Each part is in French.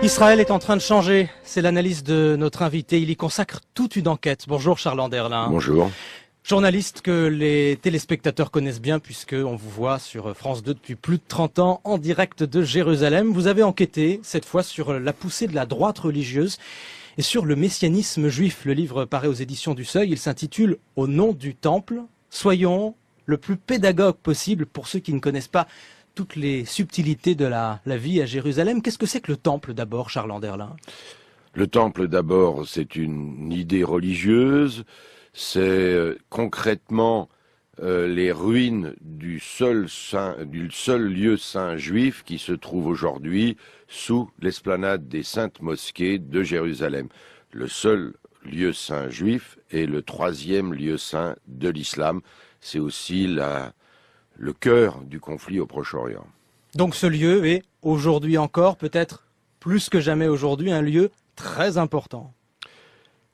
Israël est en train de changer, c'est l'analyse de notre invité. Il y consacre toute une enquête. Bonjour Charles Anderlin. Bonjour. Journaliste que les téléspectateurs connaissent bien puisqu'on vous voit sur France 2 depuis plus de 30 ans en direct de Jérusalem. Vous avez enquêté cette fois sur la poussée de la droite religieuse et sur le messianisme juif. Le livre paraît aux éditions du Seuil. Il s'intitule « Au nom du Temple ». Soyons le plus pédagogue possible pour ceux qui ne connaissent pas toutes les subtilités de la vie à Jérusalem. Qu'est-ce que c'est que le temple d'abord, Charles Anderlin? Le temple d'abord, c'est une idée religieuse, c'est concrètement les ruines du seul lieu saint juif qui se trouve aujourd'hui sous l'esplanade des Saintes Mosquées de Jérusalem. Le seul lieu saint juif et le troisième lieu saint de l'islam. C'est aussi le cœur du conflit au Proche-Orient. Donc ce lieu est aujourd'hui encore, peut-être plus que jamais aujourd'hui, un lieu très important.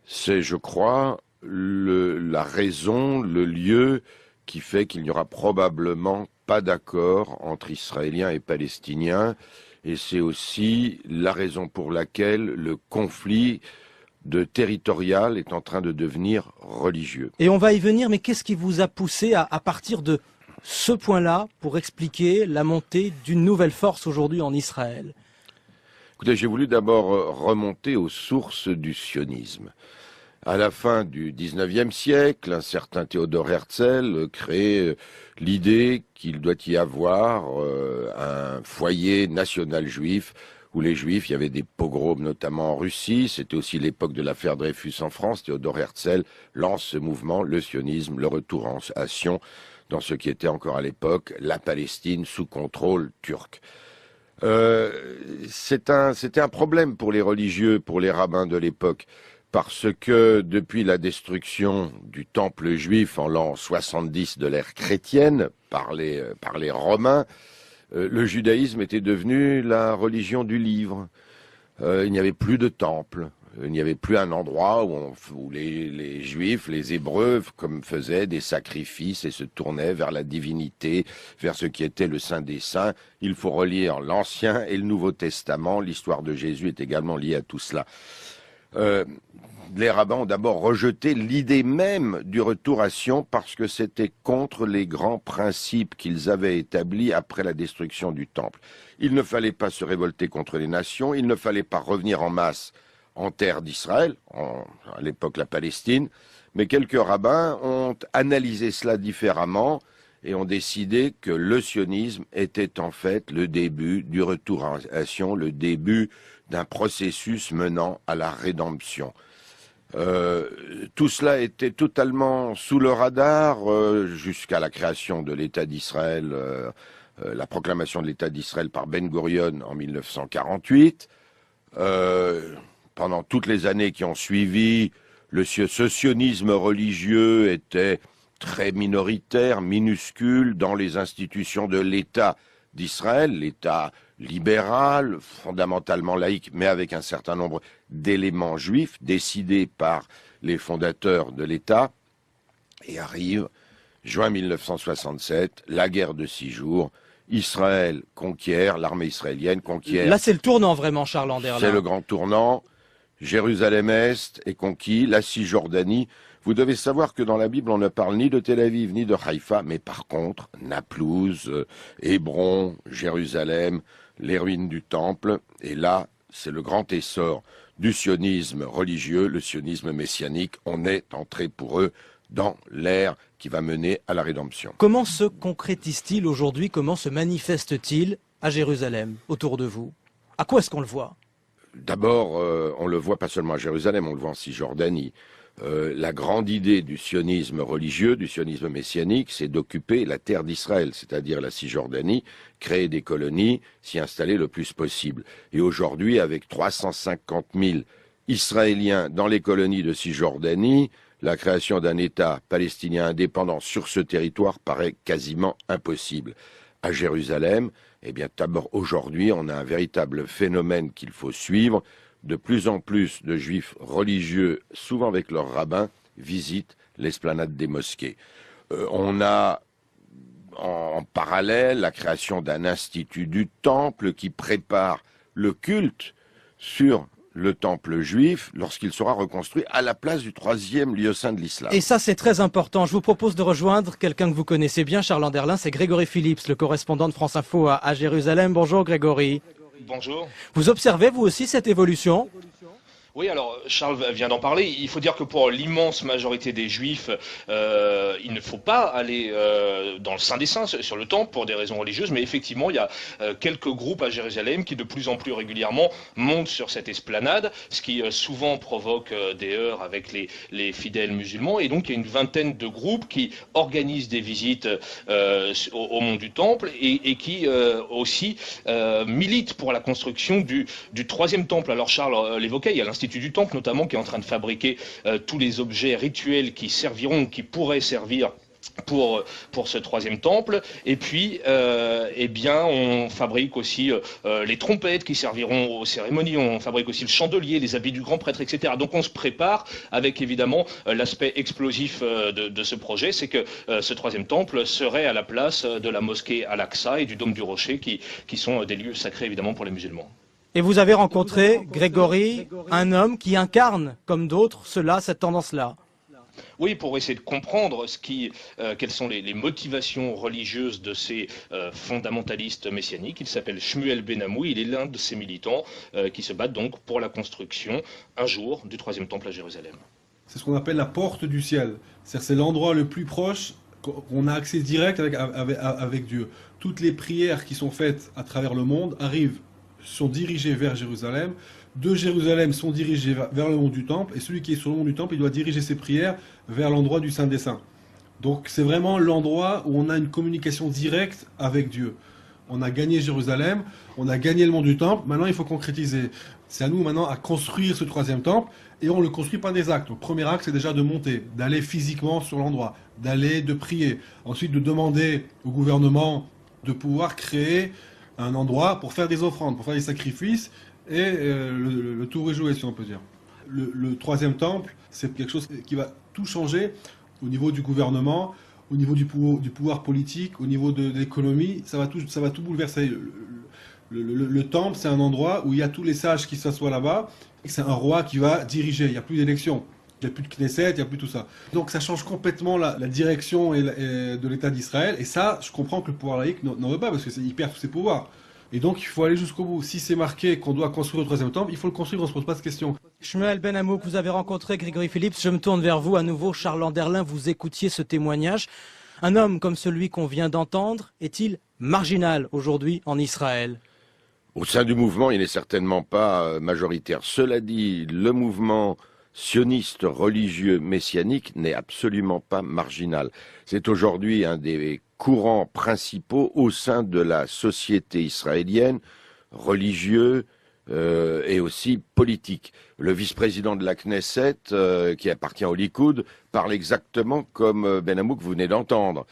C'est, je crois, la raison, le lieu qui fait qu'il n'y aura probablement pas d'accord entre Israéliens et Palestiniens. Et c'est aussi la raison pour laquelle le conflit territorial est en train de devenir religieux. Et on va y venir, mais qu'est-ce qui vous a poussé à partir de ce point-là pour expliquer la montée d'une nouvelle force aujourd'hui en Israël? Écoutez, j'ai voulu d'abord remonter aux sources du sionisme. À la fin du XIXe siècle, un certain Théodore Herzl crée l'idée qu'il doit y avoir un foyer national juif où les Juifs, il y avait des pogroms notamment en Russie, c'était aussi l'époque de l'affaire Dreyfus en France. Théodore Herzl lance ce mouvement, le sionisme, le retour en Sion, dans ce qui était encore à l'époque la Palestine sous contrôle turc. C'était un problème pour les religieux, pour les rabbins de l'époque, parce que depuis la destruction du temple juif en l'an 70 de l'ère chrétienne par les Romains, le judaïsme était devenu la religion du livre. Il n'y avait plus de temple. Il n'y avait plus un endroit où les Juifs, les Hébreux, comme faisaient des sacrifices et se tournaient vers la divinité, vers ce qui était le Saint des Saints. Il faut relire l'Ancien et le Nouveau Testament. L'histoire de Jésus est également liée à tout cela. Les rabbins ont d'abord rejeté l'idée même du retour à Sion parce que c'était contre les grands principes qu'ils avaient établis après la destruction du temple. Il ne fallait pas se révolter contre les nations, il ne fallait pas revenir en masse en terre d'Israël, à l'époque la Palestine, mais quelques rabbins ont analysé cela différemment et ont décidé que le sionisme était en fait le début du retour à Sion, le début d'un processus menant à la rédemption. Tout cela était totalement sous le radar jusqu'à la création de l'État d'Israël, la proclamation de l'État d'Israël par Ben Gurion en 1948. Pendant toutes les années qui ont suivi, ce sionisme religieux était très minoritaire, minuscule dans les institutions de l'État d'Israël, l'État libéral, fondamentalement laïque, mais avec un certain nombre d'éléments juifs décidés par les fondateurs de l'État. Et arrive juin 1967, la guerre de 6 jours. Israël conquiert, l'armée israélienne conquiert. Là, c'est le tournant vraiment, Charles Anderlin. C'est le grand tournant. Jérusalem-Est est conquis, la Cisjordanie. Vous devez savoir que dans la Bible, on ne parle ni de Tel Aviv ni de Haïfa, mais par contre, Naplouse, Hébron, Jérusalem, les ruines du Temple. Et là, c'est le grand essor du sionisme religieux, le sionisme messianique. On est entré pour eux dans l'ère qui va mener à la rédemption. Comment se concrétise-t-il aujourd'hui? Comment se manifeste-t-il à Jérusalem, autour de vous? À quoi est-ce qu'on le voit? D'abord, on le voit pas seulement à Jérusalem, on le voit en Cisjordanie. La grande idée du sionisme religieux, du sionisme messianique, c'est d'occuper la terre d'Israël, c'est-à-dire la Cisjordanie, créer des colonies, s'y installer le plus possible. Et aujourd'hui, avec 350 000 Israéliens dans les colonies de Cisjordanie, la création d'un État palestinien indépendant sur ce territoire paraît quasiment impossible. À Jérusalem, eh bien, d'abord, aujourd'hui, on a un véritable phénomène qu'il faut suivre. De plus en plus de juifs religieux, souvent avec leurs rabbins, visitent l'esplanade des mosquées. On a en parallèle la création d'un institut du temple qui prépare le culte sur le temple juif lorsqu'il sera reconstruit à la place du troisième lieu saint de l'islam. Et ça, c'est très important. Je vous propose de rejoindre quelqu'un que vous connaissez bien, Charles Anderlin, c'est Grégory Phillips, le correspondant de France Info à Jérusalem. Bonjour Grégory. Bonjour. Vous observez vous aussi cette évolution ? Oui, alors Charles vient d'en parler. Il faut dire que pour l'immense majorité des Juifs, il ne faut pas aller dans le Saint des Saints, sur le temple, pour des raisons religieuses. Mais effectivement, il y a quelques groupes à Jérusalem qui de plus en plus régulièrement montent sur cette esplanade, ce qui souvent provoque des heurts avec les fidèles musulmans. Et donc, il y a une vingtaine de groupes qui organisent des visites au mont du Temple et qui aussi militent pour la construction du troisième temple. Alors Charles l'évoquait, il y a l'Institut du Temple notamment qui est en train de fabriquer tous les objets rituels qui pourraient servir pour ce troisième temple. Et puis eh bien on fabrique aussi les trompettes qui serviront aux cérémonies, on fabrique aussi le chandelier, les habits du grand prêtre, etc. Donc on se prépare avec évidemment l'aspect explosif de ce projet, c'est que ce troisième temple serait à la place de la mosquée Al-Aqsa et du Dôme du Rocher qui sont des lieux sacrés évidemment pour les musulmans. Et vous avez rencontré, Grégory, un homme qui incarne, comme d'autres, cette tendance-là. Oui, pour essayer de comprendre quelles sont les motivations religieuses de ces fondamentalistes messianiques. Il s'appelle Shmuel Ben-Amou, il est l'un de ces militants qui se battent donc pour la construction, un jour, du troisième temple à Jérusalem. C'est ce qu'on appelle la porte du ciel. C'est l'endroit le plus proche qu'on a accès direct avec Dieu. Toutes les prières qui sont faites à travers le monde sont dirigées vers Jérusalem. De Jérusalem sont dirigées vers le mont du Temple, et celui qui est sur le mont du Temple, il doit diriger ses prières vers l'endroit du Saint des Saints. Donc c'est vraiment l'endroit où on a une communication directe avec Dieu. On a gagné Jérusalem, on a gagné le mont du Temple, maintenant il faut concrétiser. C'est à nous maintenant à construire ce troisième temple, et on le construit par des actes. Donc, le premier acte, c'est déjà de monter, d'aller physiquement sur l'endroit, de prier, ensuite de demander au gouvernement de pouvoir créer un endroit pour faire des offrandes, pour faire des sacrifices, et le tour est joué, si on peut dire. Le troisième temple, c'est quelque chose qui va tout changer au niveau du gouvernement, au niveau du pouvoir politique, au niveau de l'économie. Ça va tout bouleverser. Le temple, c'est un endroit où il y a tous les sages qui s'assoient là-bas. C'est un roi qui va diriger. Il n'y a plus d'élection. Il n'y a plus de Knesset, il n'y a plus tout ça. Donc ça change complètement la direction de l'État d'Israël. Et ça, je comprends que le pouvoir laïque n'en veut pas, parce qu'il perd tous ses pouvoirs. Et donc il faut aller jusqu'au bout. Si c'est marqué qu'on doit construire le troisième temple, il faut le construire, on ne se pose pas de questions. Shmuel Ben-Amou, que vous avez rencontré, Grégory Phillips, je me tourne vers vous à nouveau. Charles Anderlin, vous écoutiez ce témoignage. Un homme comme celui qu'on vient d'entendre, est-il marginal aujourd'hui en Israël ? Au sein du mouvement, il n'est certainement pas majoritaire. Cela dit, le mouvement sioniste religieux messianique n'est absolument pas marginal. C'est aujourd'hui un des courants principaux au sein de la société israélienne, religieux et aussi politique. Le vice-président de la Knesset, qui appartient au Likoud, parle exactement comme Ben-Amou que vous venez d'entendre.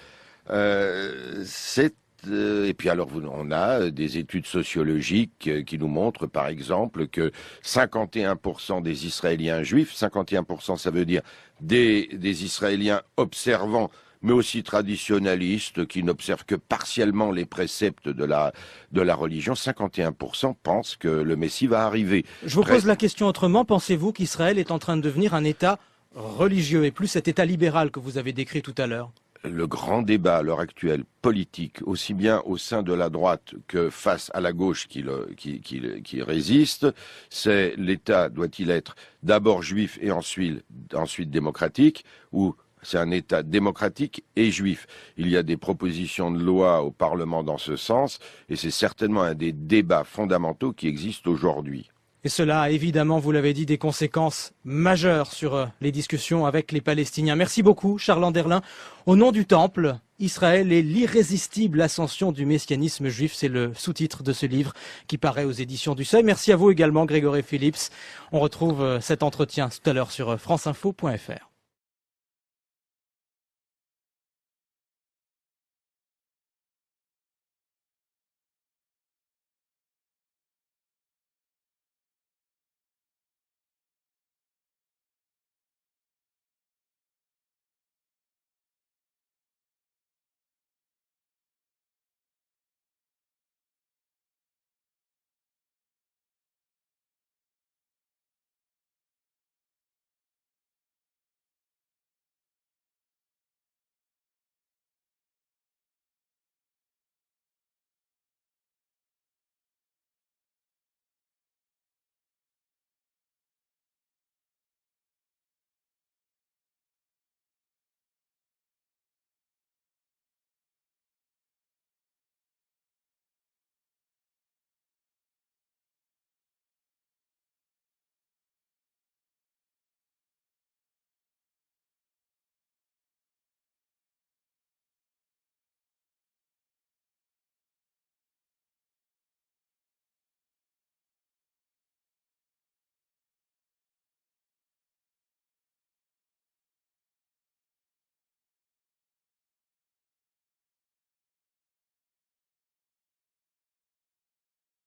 Et puis alors on a des études sociologiques qui nous montrent par exemple que 51% des Israéliens juifs, 51% ça veut dire des Israéliens observants mais aussi traditionnalistes qui n'observent que partiellement les préceptes de la religion, 51% pensent que le Messie va arriver. Je vous pose la question autrement, pensez-vous qu'Israël est en train de devenir un État religieux et plus cet État libéral que vous avez décrit tout à l'heure ? Le grand débat à l'heure actuelle, politique, aussi bien au sein de la droite que face à la gauche qui résiste, c'est l'État doit-il être d'abord juif et ensuite démocratique, ou c'est un État démocratique et juif. Il y a des propositions de loi au Parlement dans ce sens, et c'est certainement un des débats fondamentaux qui existent aujourd'hui. Et cela a évidemment, vous l'avez dit, des conséquences majeures sur les discussions avec les Palestiniens. Merci beaucoup, Charles Anderlin. Au nom du Temple, Israël et l'irrésistible ascension du messianisme juif, c'est le sous-titre de ce livre qui paraît aux éditions du Seuil. Merci à vous également, Grégory Phillips. On retrouve cet entretien tout à l'heure sur franceinfo.fr.